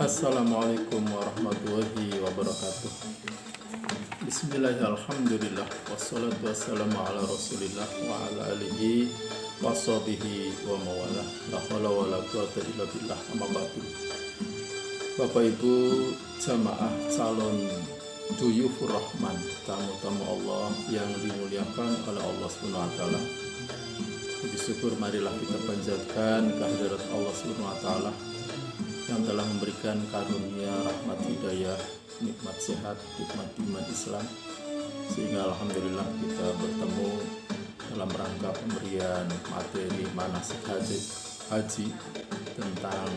Assalamualaikum warahmatullahi wabarakatuh. Bismillahirrahmanirrahim. Wassalatu wassalamu ala rasulillah wa ala alihi wa sahbihi wa mawalah. La hawla wa la quwata illa billah. Amma ba'du. Bapak Ibu jamaah calon duyufur rahman, tamu-tamu Allah yang dimuliakan oleh Allah Subhanahu wa taala. Puji syukur marilah kita panjatkan kehadirat Allah Subhanahu wa taala yang telah memberikan karunia, rahmat, hidayah, nikmat sehat, nikmat iman Islam, sehingga alhamdulillah kita bertemu dalam rangka pemberian materi manasik haji tentang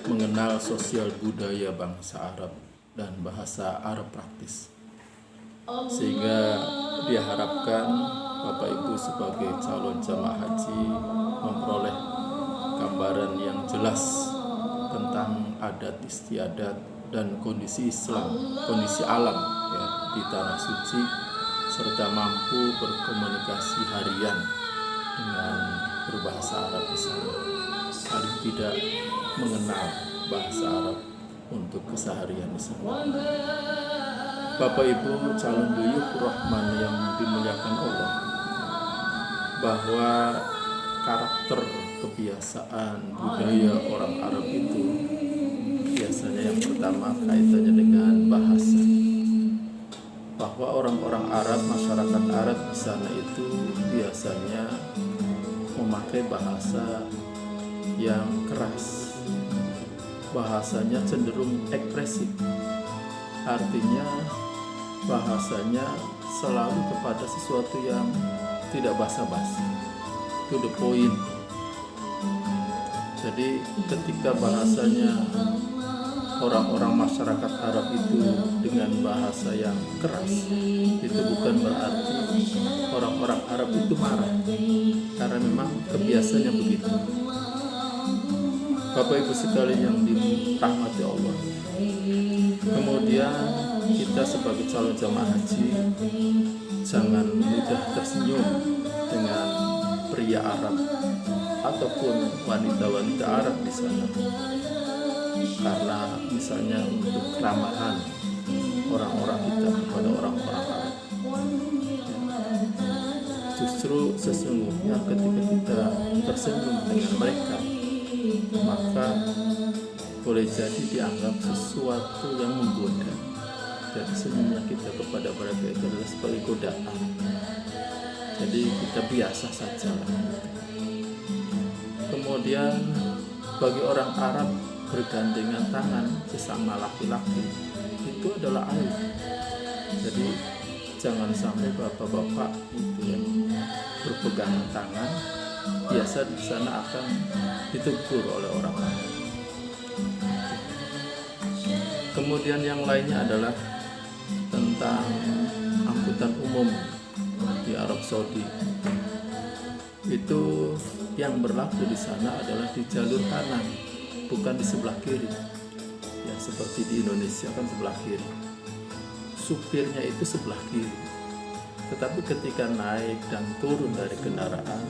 mengenal sosial budaya bangsa Arab dan bahasa Arab praktis, sehingga diharapkan Bapak Ibu sebagai calon jamaah haji memperoleh gambaran yang jelas tentang adat istiadat dan kondisi Islam, kondisi alam ya, di tanah suci, serta mampu berkomunikasi harian dengan berbahasa Arab di sana. Paling tidak mengenal bahasa Arab untuk keseharian di sana. Bapak Ibu calon duyufur rahman yang dimuliakan Allah, bahwa karakter, kebiasaan, budaya orang Arab itu biasanya yang pertama kaitannya dengan bahasa. Bahwa orang-orang Arab, masyarakat Arab di sana itu biasanya memakai bahasa yang keras. Bahasanya cenderung ekspresif. Artinya bahasanya selalu kepada sesuatu yang tidak basa-basi. To the point. Jadi ketika bahasanya orang-orang masyarakat Arab itu dengan bahasa yang keras, itu bukan berarti orang-orang Arab itu marah, karena memang kebiasaannya begitu. Bapak Ibu sekalian yang dirahmati Allah, kemudian kita sebagai calon jamaah haji jangan mudah tersenyum dengan pria Arab ataupun wanita-wanita Arab di sana, karena misalnya untuk keramahan orang-orang kita kepada orang-orang Arab. Justru sesungguhnya ketika kita tersenyum dengan mereka, maka boleh jadi dianggap sesuatu yang menggoda. Jadi senyumnya kita kepada mereka itu adalah sebagai godaan. Jadi kita biasa saja lah. Kemudian bagi orang Arab bergandengan tangan sesama laki-laki itu adalah aib. Jadi jangan sampai bapak-bapak itu yang berpegangan tangan, biasa di sana akan ditegur oleh orang lain. Kemudian yang lainnya adalah tentang angkutan umum di Arab Saudi. Itu yang berlaku di sana adalah di jalur kanan, bukan di sebelah kiri. Ya, seperti di Indonesia kan sebelah kiri. Supirnya itu sebelah kiri. Tetapi ketika naik dan turun dari kendaraan,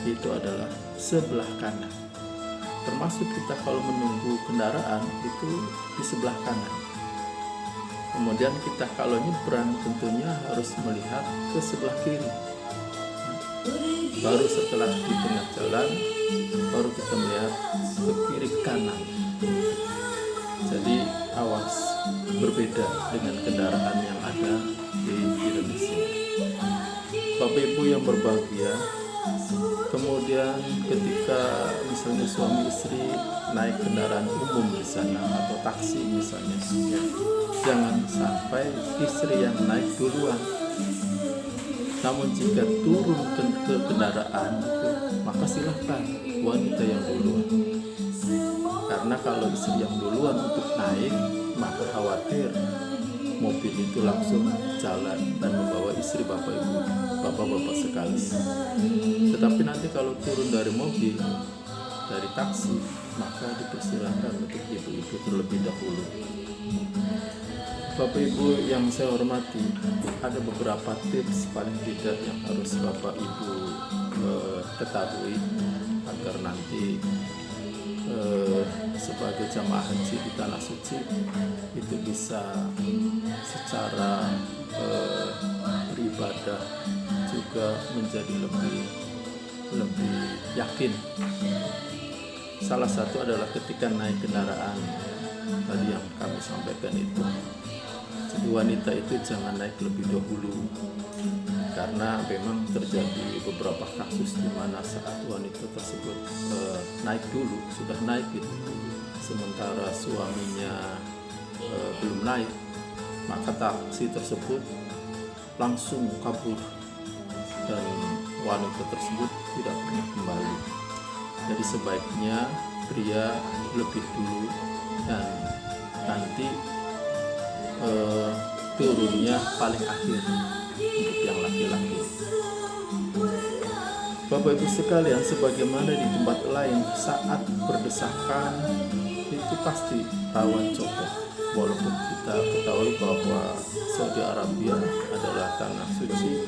itu adalah sebelah kanan. Termasuk kita kalau menunggu kendaraan itu di sebelah kanan. Kemudian kita kalau nyebrang tentunya harus melihat ke sebelah kiri. Baru setelah di tengah jalan, baru kita melihat ke kiri ke kanan. Jadi awas, berbeda dengan kendaraan yang ada di Indonesia. Bapak Ibu yang berbahagia, kemudian ketika misalnya suami istri naik kendaraan umum di sana atau taksi misalnya, ya, jangan sampai istri yang naik duluan. Namun jika turun ke kendaraan itu, maka silahkan wanita yang duluan. Karena kalau istri yang duluan untuk naik, maka khawatir mobil itu langsung jalan dan membawa istri bapak ibu, bapak-bapak sekalian. Tetapi nanti kalau turun dari mobil, dari taksi, maka dipersilahkan untuk ibu-ibu terlebih dahulu. Bapak Ibu yang saya hormati, ada beberapa tips paling tidak yang harus Bapak Ibu ketahui agar nanti sebagai jamaah haji di tanah suci itu bisa secara beribadah juga menjadi lebih yakin. Salah satu adalah ketika naik kendaraan, tadi yang kami sampaikan itu, jadi wanita itu jangan naik lebih dahulu, karena memang terjadi beberapa kasus di mana saat wanita tersebut naik dulu, sudah naik gitu, sementara suaminya belum naik, maka taksi tersebut langsung kabur dan wanita tersebut tidak pernah kembali. Jadi sebaiknya pria lebih dulu dan nanti turunnya paling akhir untuk yang laki-laki. Bapak Ibu sekalian, sebagaimana di tempat lain saat berdesakan itu pasti rawan copet. Walaupun kita ketahui bahwa Saudi Arabia adalah tanah suci,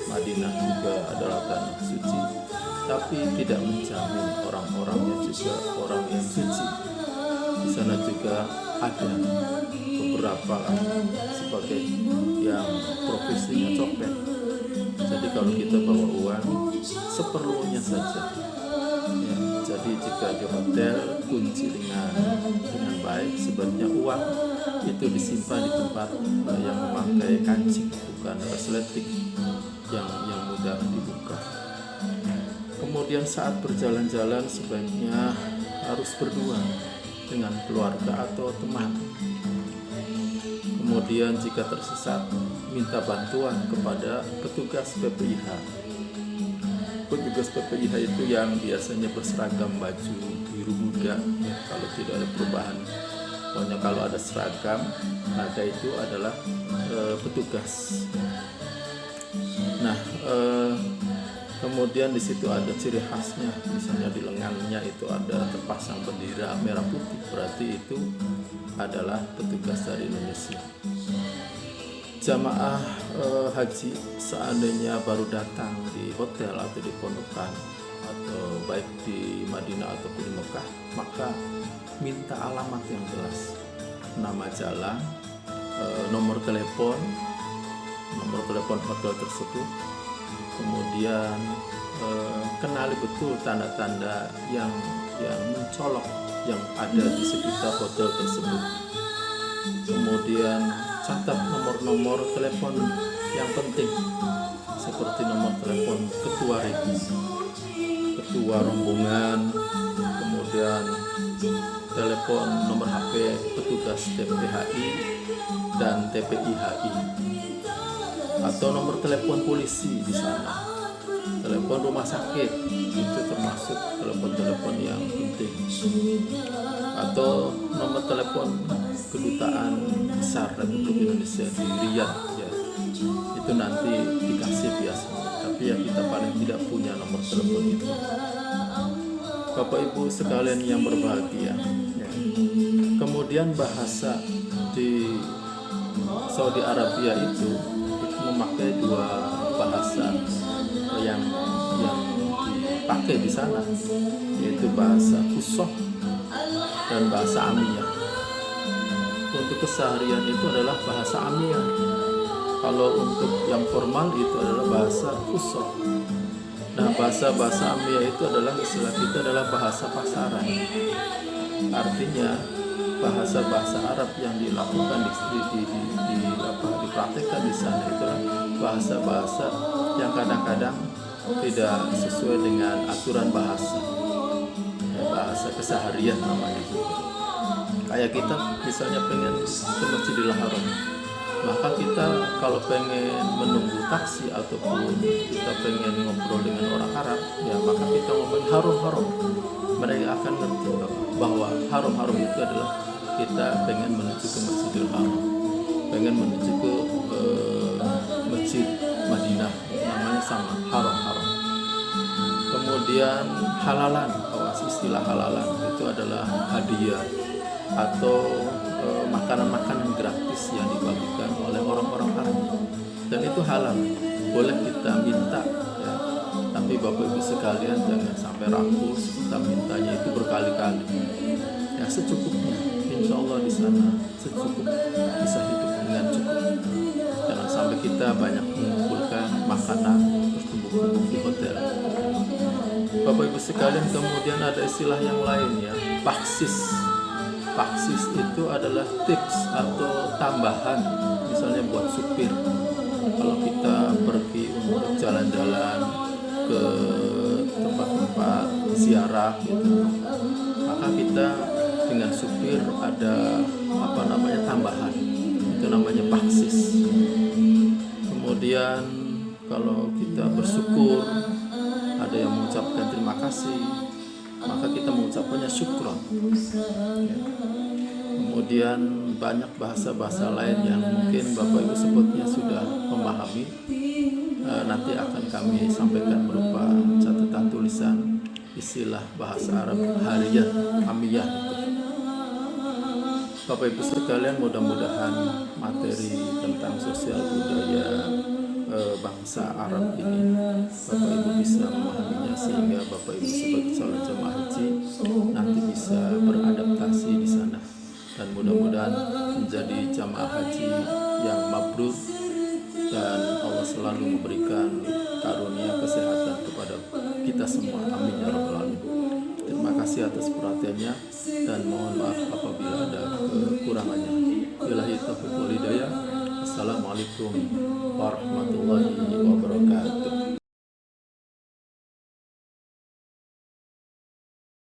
Madinah juga adalah tanah suci, tapi tidak menjamin orang-orangnya juga orang yang suci. Di sana juga ada beberapa sebagai yang profesinya copet. Jadi kalau kita bawa uang seperlunya saja. Ya, jadi jika di hotel kunci dengan baik, sebenarnya uang itu disimpan di tempat yang memakai kancing, bukan resleting yang mudah dibuka. Kemudian saat berjalan-jalan sebaiknya harus berdua dengan keluarga atau teman. Kemudian jika tersesat, minta bantuan kepada petugas PPIH. Petugas PPIH itu yang biasanya berseragam baju biru muda, ya, kalau tidak ada perubahan. Pokoknya kalau ada seragam, maka itu adalah petugas. Nah, kemudian di situ ada ciri khasnya, misalnya di lengannya itu ada terpasang bendera merah putih, berarti itu adalah petugas dari Indonesia. Jamaah haji seandainya baru datang di hotel atau di pondokan atau baik di Madinah ataupun di Mekah, maka minta alamat yang jelas, nama jalan, nomor telepon hotel tersebut. Kemudian kenali betul tanda-tanda yang mencolok yang ada di sekitar hotel tersebut. Kemudian catat nomor-nomor telepon yang penting, seperti nomor telepon ketua regu, ketua rombongan, kemudian telepon nomor HP petugas TPHI dan TPIHI, atau nomor telepon polisi di sana, telepon rumah sakit itu termasuk telepon-telepon yang penting, atau nomor telepon kedutaan besar Republik Indonesia di Riyadh, ya, itu nanti dikasih biasanya, tapi ya kita paling tidak punya nomor telepon itu. Bapak Ibu sekalian yang berbahagia, ya. Kemudian bahasa di Saudi Arabia itu memakai dua bahasa yang dipakai di sana, yaitu bahasa Fushoh dan bahasa Amiyah. Untuk keseharian itu adalah bahasa Amiyah. Kalau untuk yang formal itu adalah bahasa Fushoh. Nah, bahasa Amiyah itu adalah istilah kita adalah bahasa pasaran. Artinya bahasa Arab yang dilakukan dipraktekkan di sana itulah bahasa yang kadang-kadang tidak sesuai dengan aturan bahasa, bahasa keseharian namanya juga. Kayak kita misalnya pengen ke Masjidil Haram, maka kita kalau pengen menunggu taksi ataupun kita pengen ngobrol dengan orang Arab, ya maka kita ngomong harum. Mereka akan ngerti bahwa harum itu adalah kita pengen menuju ke Masjidil Haram, pengen menuju ke Masjid Madinah, namanya sama, haram. Kemudian halalan, istilah halalan itu adalah hadiah atau makanan-makanan gratis yang dibagikan oleh orang-orang Arab, dan itu halal, boleh kita minta, ya. Tapi Tapi Bapak Ibu sekalian jangan sampai rakus, kita mintanya itu berkali-kali. Ya secukupnya, insya Allah di sana secukup, bisa hidup dengan cukup. Jangan sampai kita banyak mengumpulkan makanan terus tumbuk-tumbuk di hotel. Bapak Ibu sekalian, kemudian ada istilah yang lain ya, baksis. Baksis itu adalah tips atau tambahan, misalnya buat supir. Kalau kita pergi untuk jalan-jalan ke tempat-tempat ziarah gitu, maka kita dengan supir ada tambahan, itu namanya baksis. Kemudian kalau kita bersyukur, ada yang mengucapkan terima kasih, maka kita mengucapkannya syukron. Kemudian banyak bahasa-bahasa lain yang mungkin Bapak Ibu sebutnya sudah memahami. Nanti akan kami sampaikan berupa catatan tulisan istilah bahasa Arab hariyah, amiyah itu. Bapak Ibu sekalian, mudah-mudahan materi tentang sosial budaya bangsa Arab ini Bapak Ibu bisa memahaminya, sehingga Bapak Ibu sebagai calon jemaah haji nanti bisa beradaptasi di sana, dan mudah-mudahan menjadi jamaah haji yang mabrur, dan Allah selalu memberikan karunia kesehatan kepada kita semua. Amin ya rabbal alamin. Terima kasih atas perhatiannya, dan mohon maaf apabila ada kekurangannya. Billahi taufiq wal hidayah. Assalamualaikum warahmatullahi wabarakatuh.